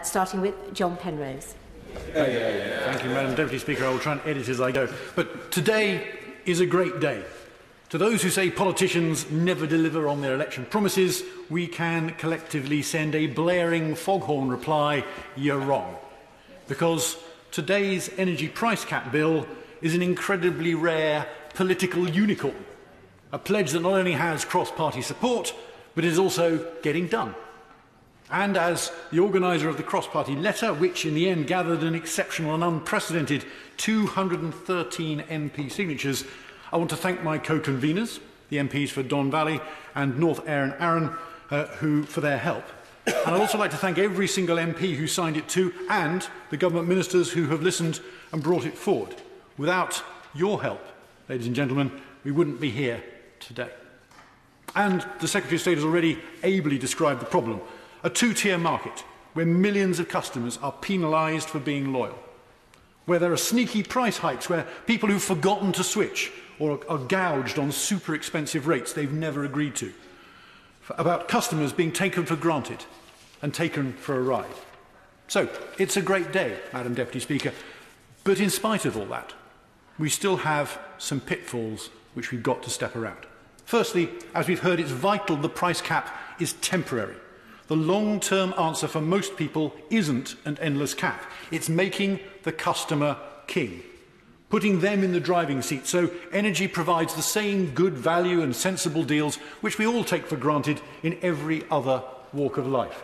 starting with John Penrose. Thank you, Madam Deputy Speaker. I will try and edit as I go. But today is a great day. To those who say politicians never deliver on their election promises, we can collectively send a blaring foghorn reply, you're wrong. Because today's energy price cap bill is an incredibly rare political unicorn. A pledge that not only has cross-party support, but is also getting done. And as the organiser of the cross-party letter, which in the end gathered an exceptional and unprecedented 213 MP signatures, I want to thank my co-conveners, the MPs for Don Valley and North Ayr and Arran, for their help. And I'd also like to thank every single MP who signed it too, and the government ministers who have listened and brought it forward. Without your help, ladies and gentlemen, we wouldn't be here today. And the Secretary of State has already ably described the problem. A two-tier market where millions of customers are penalised for being loyal, where there are sneaky price hikes, where people who've forgotten to switch or are gouged on super expensive rates they've never agreed to, about customers being taken for granted and taken for a ride. So, it's a great day, Madam Deputy Speaker, but in spite of all that, we still have some pitfalls which we've got to step around. Firstly, as we've heard, it's vital the price cap is temporary. The long-term answer for most people isn't an endless cap. It's making the customer king, putting them in the driving seat so energy provides the same good value and sensible deals which we all take for granted in every other walk of life.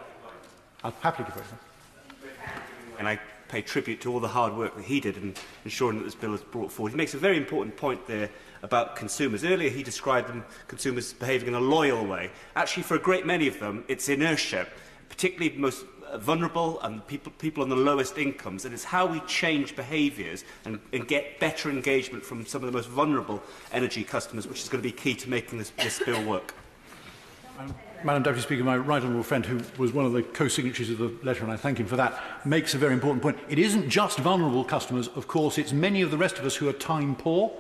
I'll happily give it to you. And I pay tribute to all the hard work that he did in ensuring that this bill is brought forward. He makes a very important point there about consumers. Earlier he described consumers behaving in a loyal way. Actually, for a great many of them, it's inertia, particularly the most vulnerable and people on the lowest incomes. And it's how we change behaviours and get better engagement from some of the most vulnerable energy customers, which is going to be key to making this bill work. Madam Deputy Speaker, my right honourable friend, who was one of the co-signatories of the letter, and I thank him for that, makes a very important point. It isn't just vulnerable customers, of course, it's many of the rest of us who are time poor.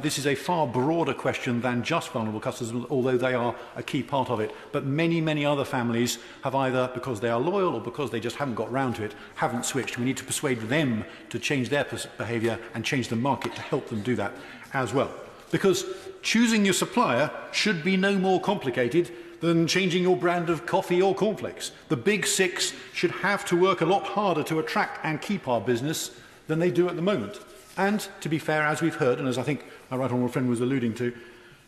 This is a far broader question than just vulnerable customers, although they are a key part of it. But many, many other families have either, because they are loyal or because they just haven't got round to it, haven't switched. We need to persuade them to change their behaviour and change the market to help them do that as well. Because choosing your supplier should be no more complicated than changing your brand of coffee or cornflakes. The big six should have to work a lot harder to attract and keep our business than they do at the moment. And, to be fair, as we've heard, and as I think my right honourable friend was alluding to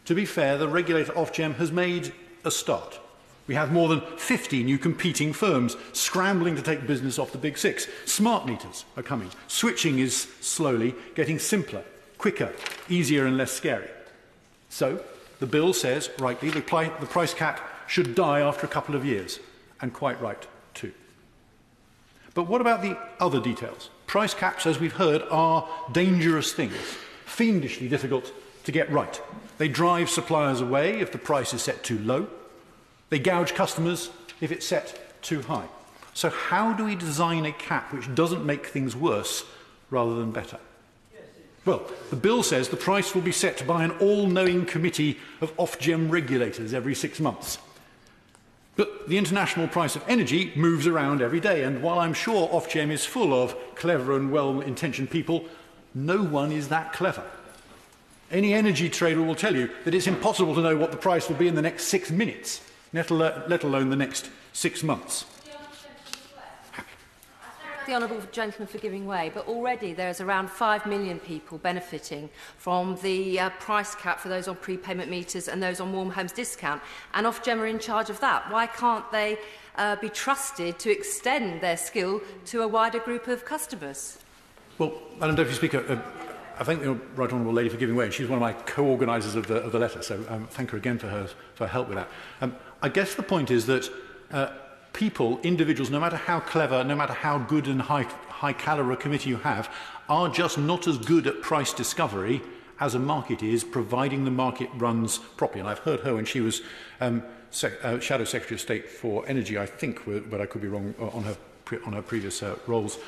be fair, the regulator Ofgem has made a start. We have more than 50 new competing firms scrambling to take business off the big six. Smart meters are coming. Switching is slowly getting simpler, quicker, easier and less scary. So, the bill says, rightly, the price cap should die after a couple of years. And quite right, too. But what about the other details? Price caps, as we've heard, are dangerous things, fiendishly difficult to get right. They drive suppliers away if the price is set too low. They gouge customers if it's set too high. So how do we design a cap which doesn't make things worse rather than better? Well, the bill says the price will be set by an all-knowing committee of Ofgem regulators every 6 months. But the international price of energy moves around every day, and while I'm sure Ofgem is full of clever and well-intentioned people, no one is that clever. Any energy trader will tell you that it's impossible to know what the price will be in the next 6 minutes, let alone the next 6 months. The honourable gentleman for giving way, but already there is around 5 million people benefiting from the price cap for those on prepayment meters and those on warm homes discount, and Ofgem are in charge of that. Why can't they be trusted to extend their skill to a wider group of customers? Well, Madam Deputy Speaker, I thank the right honourable lady for giving way. She's one of my co-organisers of the letter, so thank her again for her help with that. I guess the point is that people, individuals, no matter how clever, no matter how good and high calibre a committee you have, are just not as good at price discovery as a market is, providing the market runs properly. And I've heard her when she was Shadow Secretary of State for Energy, I think, but I could be wrong on her previous roles,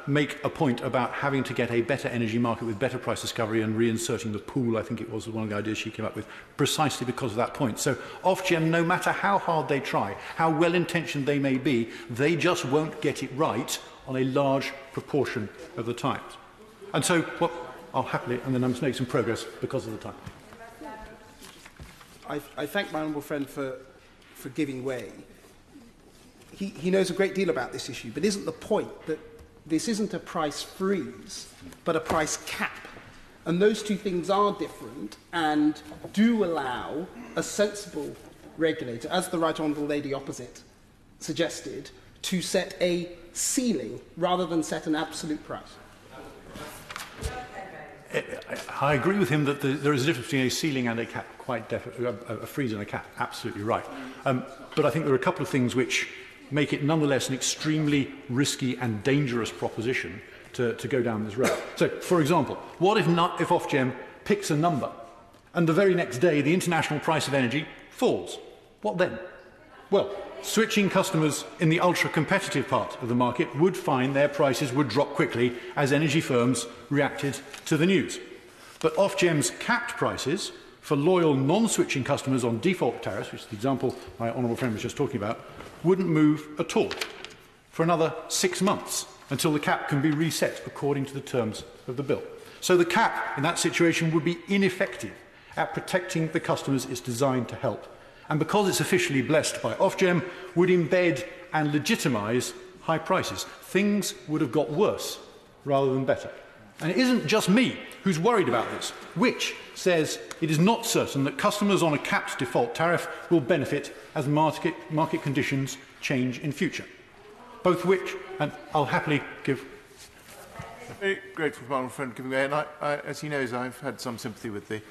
make a point about having to get a better energy market with better price discovery and reinserting the pool, I think it was one of the ideas she came up with, precisely because of that point. So Ofgem, no matter how hard they try, how well-intentioned they may be, they just won't get it right on a large proportion of the times. And so, well, I'll happily, and then I'm make some progress because of the time. I thank my honourable friend for giving way. He knows a great deal about this issue, but isn't the point that this isn't a price freeze, but a price cap? And those two things are different and do allow a sensible regulator, as the Right Honourable Lady opposite suggested, to set a ceiling rather than set an absolute price. I agree with him that there is a difference between a ceiling and a cap, quite definitely, a freeze and a cap, absolutely right. But I think there are a couple of things which make it nonetheless an extremely risky and dangerous proposition to go down this road. So, for example, what if Ofgem picks a number and the very next day the international price of energy falls? What then? Well, switching customers in the ultra-competitive part of the market would find their prices would drop quickly as energy firms reacted to the news. But Ofgem's capped prices for loyal non-switching customers on default tariffs, which is the example my honourable friend was just talking about, wouldn't move at all for another 6 months until the cap can be reset according to the terms of the bill. So the cap in that situation would be ineffective at protecting the customers it's designed to help. And because it's officially blessed by Ofgem, would embed and legitimise high prices. Things would have got worse rather than better. And it isn't just me who's worried about this, which says it is not certain that customers on a capped default tariff will benefit as market conditions change in future. Both which, and I'll happily give... Very grateful for my friend giving way, and as he knows, I've had some sympathy with the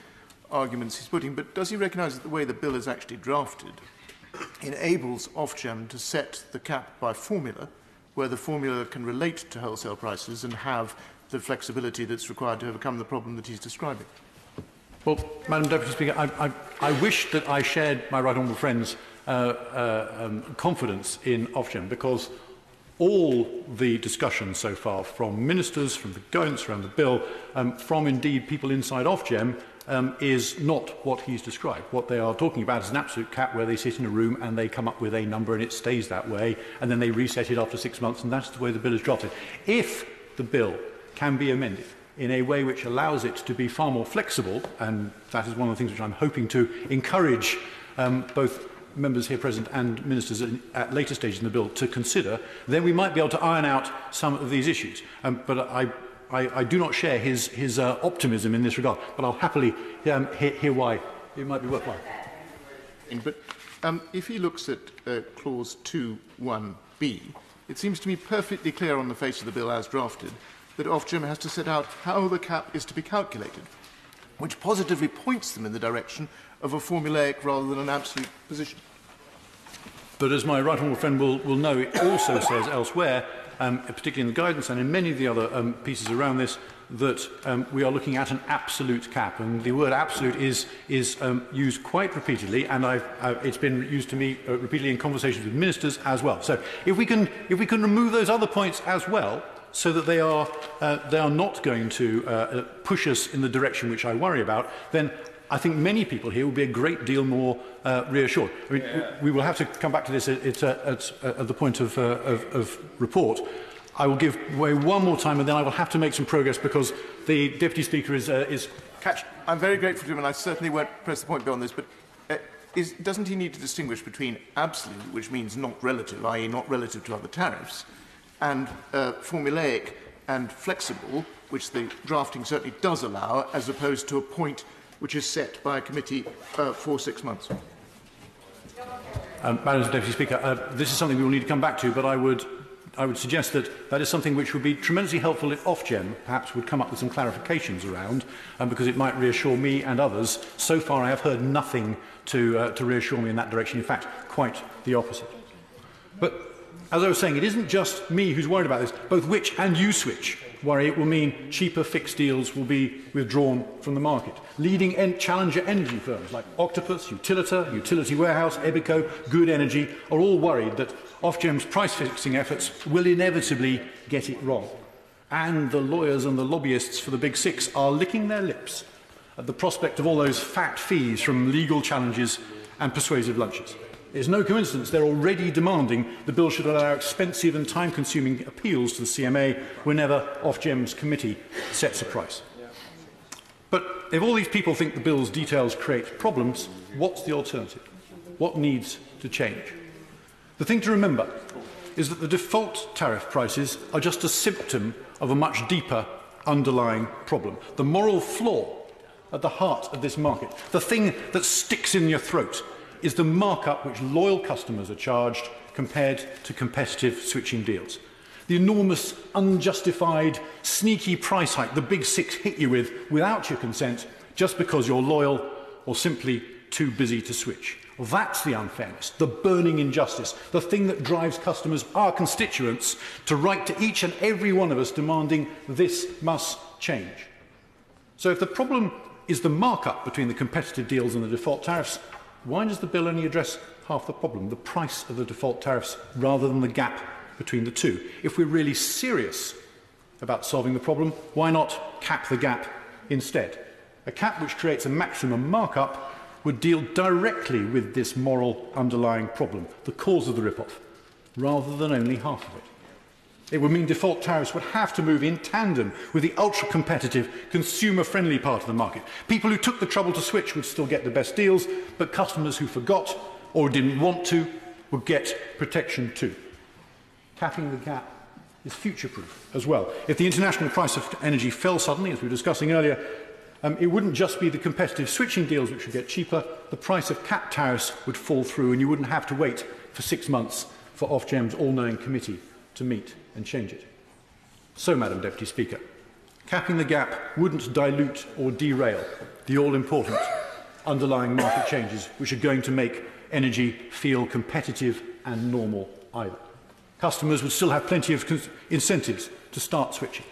arguments he's putting, but does he recognise that the way the bill is actually drafted enables Ofgem to set the cap by formula, where the formula can relate to wholesale prices and have the flexibility that's required to overcome the problem that he's describing? Well, Madam Deputy Speaker, I wish that I shared my right honourable friend's confidence in Ofgem, because all the discussion so far from ministers, from the guidance around the bill, from indeed people inside Ofgem, is not what he's described. What they are talking about is an absolute cap where they sit in a room and they come up with a number and it stays that way, and then they reset it after 6 months, and that's the way the bill is drafted. If the bill can be amended in a way which allows it to be far more flexible, and that is one of the things which I'm hoping to encourage both members here present and ministers at later stages in the bill to consider, then we might be able to iron out some of these issues. But I do not share his optimism in this regard, but I'll happily hear why it might be worthwhile. But if he looks at clause 2(1)(b), it seems to me perfectly clear on the face of the bill as drafted that Ofgem has to set out how the cap is to be calculated, which positively points them in the direction of a formulaic rather than an absolute position. But as my right honourable friend will know, it also says elsewhere, particularly in the guidance and in many of the other pieces around this, that we are looking at an absolute cap. And the word absolute is used quite repeatedly, and it's been used to me repeatedly in conversations with ministers as well. So if we can remove those other points as well, so that they are not going to push us in the direction which I worry about, then I think many people here will be a great deal more reassured. I mean, we will have to come back to this at the point of report. I will give way one more time, and then I will have to make some progress because the Deputy Speaker is catch. I'm very grateful to him, and I certainly won't press the point beyond this, but doesn't he need to distinguish between absolute, which means not relative, i.e. not relative to other tariffs, and formulaic and flexible, which the drafting certainly does allow, as opposed to a point which is set by a committee for 6 months? Madam Deputy Speaker, this is something we will need to come back to, but I would suggest that is something which would be tremendously helpful if Ofgem perhaps would come up with some clarifications around, because it might reassure me and others. So far I have heard nothing to reassure me in that direction. In fact, quite the opposite. But as I was saying, it isn't just me who's worried about this. Both Which and U-Switch worry it will mean cheaper fixed deals will be withdrawn from the market. Leading challenger energy firms like Octopus, Utilita, Utility Warehouse, Ebico, Good Energy are all worried that Ofgem's price-fixing efforts will inevitably get it wrong. And the lawyers and the lobbyists for the Big Six are licking their lips at the prospect of all those fat fees from legal challenges and persuasive lunches. It's no coincidence they're already demanding the bill should allow expensive and time-consuming appeals to the CMA whenever Ofgem's committee sets a price. But if all these people think the bill's details create problems, what's the alternative? What needs to change? The thing to remember is that the default tariff prices are just a symptom of a much deeper underlying problem. The moral flaw at the heart of this market, the thing that sticks in your throat, is the markup which loyal customers are charged compared to competitive switching deals. The enormous, unjustified, sneaky price hike the Big Six hit you with without your consent just because you're loyal or simply too busy to switch. Well, that's the unfairness, the burning injustice, the thing that drives customers, our constituents, to write to each and every one of us demanding this must change. So if the problem is the markup between the competitive deals and the default tariffs, why does the bill only address half the problem, the price of the default tariffs, rather than the gap between the two? If we're really serious about solving the problem, why not cap the gap instead? A cap which creates a maximum markup would deal directly with this moral underlying problem, the cause of the rip-off, rather than only half of it. It would mean default tariffs would have to move in tandem with the ultra-competitive, consumer-friendly part of the market. People who took the trouble to switch would still get the best deals, but customers who forgot or didn't want to would get protection too. Capping the gap is future-proof as well. If the international price of energy fell suddenly, as we were discussing earlier, it wouldn't just be the competitive switching deals which would get cheaper, the price of capped tariffs would fall through and you wouldn't have to wait for 6 months for Ofgem's all-knowing committee to meet and change it. So, Madam Deputy Speaker, capping the gap wouldn't dilute or derail the all-important underlying market changes which are going to make energy feel competitive and normal either. Customers would still have plenty of incentives to start switching.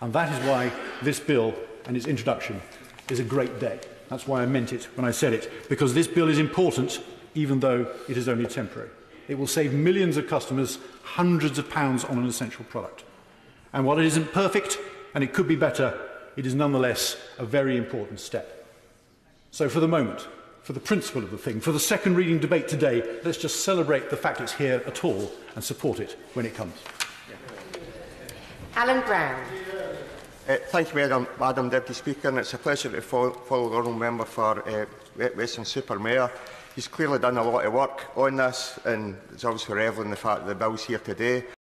And that is why this bill and its introduction is a great day. That's why I meant it when I said it, because this bill is important even though it is only temporary. It will save millions of customers hundreds of pounds on an essential product. And while it isn't perfect, and it could be better, it is nonetheless a very important step. So for the moment, for the principle of the thing, for the second reading debate today, let's just celebrate the fact it's here at all and support it when it comes. Alan Brown. Thank you, Madam Deputy Speaker, and it's a pleasure to follow the Honourable Member for Weston-super-Mare. He's clearly done a lot of work on this, and it's obviously reveling the fact that the bill's here today.